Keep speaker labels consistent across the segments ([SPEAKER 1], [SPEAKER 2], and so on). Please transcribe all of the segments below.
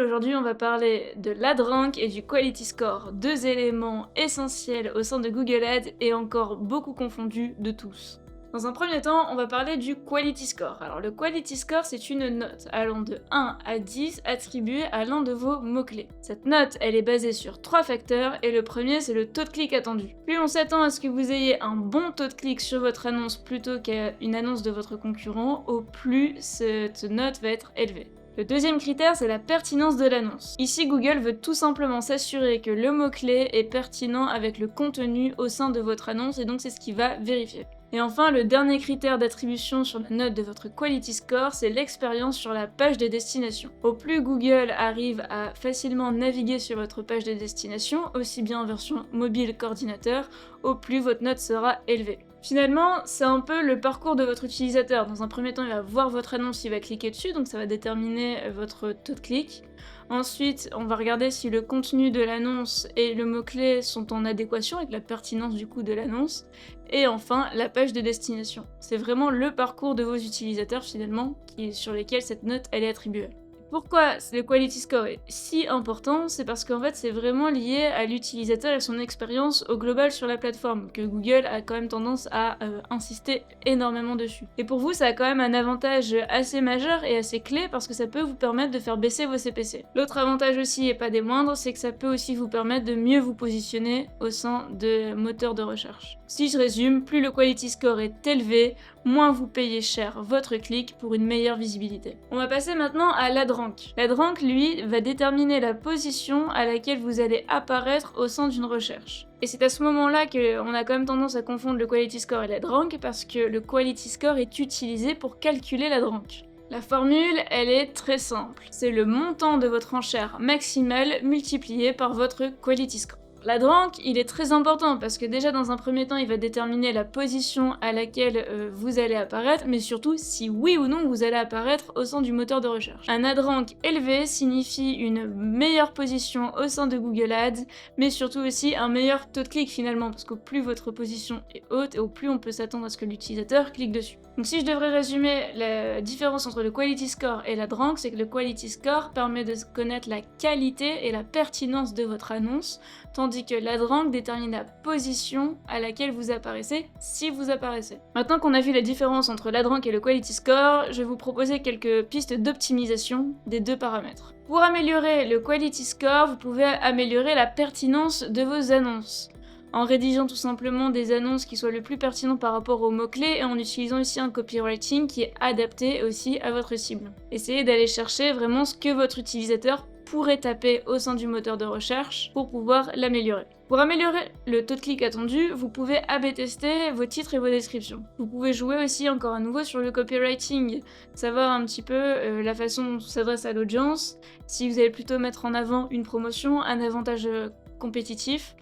[SPEAKER 1] Aujourd'hui, on va parler de l'AdRank et du Quality Score, deux éléments essentiels au sein de Google Ads et encore beaucoup confondus de tous. Dans un premier temps, on va parler du Quality Score. Alors le Quality Score, c'est une note allant de 1 à 10 attribuée à l'un de vos mots-clés. Cette note, elle est basée sur 3 facteurs et le premier, c'est le taux de clic attendu. Plus on s'attend à ce que vous ayez un bon taux de clic sur votre annonce plutôt qu'à une annonce de votre concurrent, au plus cette note va être élevée. Le deuxième critère, c'est la pertinence de l'annonce. Ici, Google veut tout simplement s'assurer que le mot-clé est pertinent avec le contenu au sein de votre annonce et donc c'est ce qu'il va vérifier. Et enfin, le dernier critère d'attribution sur la note de votre Quality Score, c'est l'expérience sur la page de destination. Au plus Google arrive à facilement naviguer sur votre page de destination, aussi bien en version mobile qu'ordinateur, au plus votre note sera élevée. Finalement, c'est un peu le parcours de votre utilisateur. Dans un premier temps, il va voir votre annonce, il va cliquer dessus, donc ça va déterminer votre taux de clic. Ensuite, on va regarder si le contenu de l'annonce et le mot-clé sont en adéquation avec la pertinence du coup de l'annonce. Et enfin, la page de destination. C'est vraiment le parcours de vos utilisateurs finalement, sur lesquels cette note elle est attribuée. Pourquoi le Quality Score est si important? C'est parce qu'en fait c'est vraiment lié à l'utilisateur et son expérience au global sur la plateforme, que Google a quand même tendance à insister énormément dessus. Et pour vous ça a quand même un avantage assez majeur et assez clé parce que ça peut vous permettre de faire baisser vos CPC. L'autre avantage aussi, et pas des moindres, c'est que ça peut aussi vous permettre de mieux vous positionner au sein de moteurs de recherche. Si je résume, plus le Quality Score est élevé, moins vous payez cher votre clic pour une meilleure visibilité. On va passer maintenant à l'AdRank. L'AdRank, lui, va déterminer la position à laquelle vous allez apparaître au sein d'une recherche. Et c'est à ce moment-là qu'on a quand même tendance à confondre le Quality Score et l'AdRank parce que le Quality Score est utilisé pour calculer l'AdRank. La formule, elle est très simple. C'est le montant de votre enchère maximale multiplié par votre Quality Score. L'AdRank, il est très important parce que déjà dans un premier temps, il va déterminer la position à laquelle vous allez apparaître, mais surtout si oui ou non vous allez apparaître au sein du moteur de recherche. Un AdRank élevé signifie une meilleure position au sein de Google Ads, mais surtout aussi un meilleur taux de clic finalement, parce qu'au plus votre position est haute, et au plus on peut s'attendre à ce que l'utilisateur clique dessus. Donc si je devrais résumer la différence entre le Quality Score et l'AdRank, c'est que le Quality Score permet de connaître la qualité et la pertinence de votre annonce, tandis que l'AdRank détermine la position à laquelle vous apparaissez, si vous apparaissez. Maintenant qu'on a vu la différence entre l'AdRank et le Quality Score, je vais vous proposer quelques pistes d'optimisation des deux paramètres. Pour améliorer le Quality Score, vous pouvez améliorer la pertinence de vos annonces, en rédigeant tout simplement des annonces qui soient le plus pertinentes par rapport aux mots-clés et en utilisant aussi un copywriting qui est adapté aussi à votre cible. Essayez d'aller chercher vraiment ce que votre utilisateur pourrait taper au sein du moteur de recherche pour pouvoir l'améliorer. Pour améliorer le taux de clic attendu, vous pouvez A/B tester vos titres et vos descriptions. Vous pouvez jouer aussi encore à nouveau sur le copywriting, savoir un petit peu la façon dont on s'adresse à l'audience, si vous allez plutôt mettre en avant une promotion, un avantage compétitif,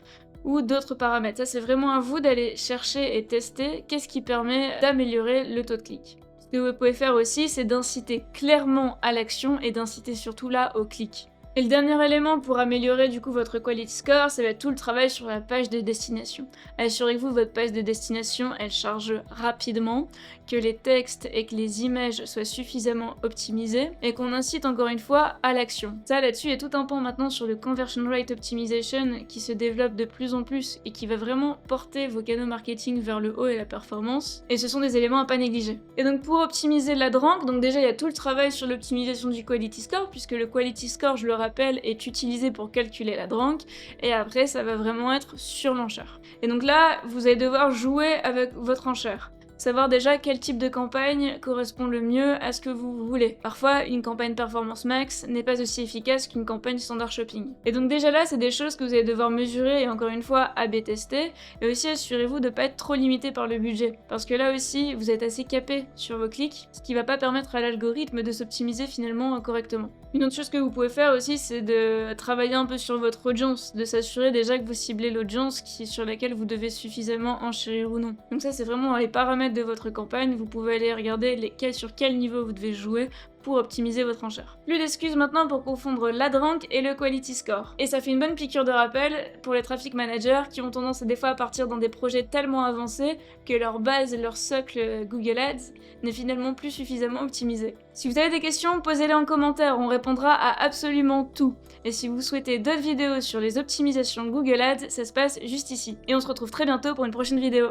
[SPEAKER 1] ou d'autres paramètres. Ça, c'est vraiment à vous d'aller chercher et tester qu'est-ce qui permet d'améliorer le taux de clic. Ce que vous pouvez faire aussi, c'est d'inciter clairement à l'action et d'inciter surtout là au clic. Et le dernier élément pour améliorer du coup votre Quality Score, ça va être tout le travail sur la page de destination. Assurez-vous que votre page de destination, elle charge rapidement, que les textes et que les images soient suffisamment optimisés et qu'on incite encore une fois à l'action. Ça là-dessus, il y a tout un pan maintenant sur le Conversion Rate Optimization qui se développe de plus en plus et qui va vraiment porter vos canaux marketing vers le haut et la performance. Et ce sont des éléments à pas négliger. Et donc pour optimiser l'AdRank, donc déjà il y a tout le travail sur l'optimisation du Quality Score, puisque le Quality Score, je le rappelle, est utilisé pour calculer l'AdRank, et après ça va vraiment être sur l'enchère. Et donc là, vous allez devoir jouer avec votre enchère. Savoir déjà quel type de campagne correspond le mieux à ce que vous voulez. Parfois, une campagne Performance Max n'est pas aussi efficace qu'une campagne Standard Shopping. Et donc déjà là, c'est des choses que vous allez devoir mesurer et encore une fois A/B tester. Et aussi assurez-vous de ne pas être trop limité par le budget. Parce que là aussi, vous êtes assez capé sur vos clics, ce qui va pas permettre à l'algorithme de s'optimiser finalement correctement. Une autre chose que vous pouvez faire aussi, c'est de travailler un peu sur votre audience, de s'assurer déjà que vous ciblez l'audience sur laquelle vous devez suffisamment enchérir ou non. Donc ça, c'est vraiment les paramètres paramètres de votre campagne, vous pouvez aller regarder sur quel niveau vous devez jouer pour optimiser votre enchère. Plus d'excuses maintenant pour confondre l'ad rank et le quality score. Et ça fait une bonne piqûre de rappel pour les traffic managers qui ont tendance des fois à partir dans des projets tellement avancés que leur base et leur socle Google Ads n'est finalement plus suffisamment optimisé. Si vous avez des questions, posez-les en commentaire, on répondra à absolument tout. Et si vous souhaitez d'autres vidéos sur les optimisations Google Ads, ça se passe juste ici. Et on se retrouve très bientôt pour une prochaine vidéo.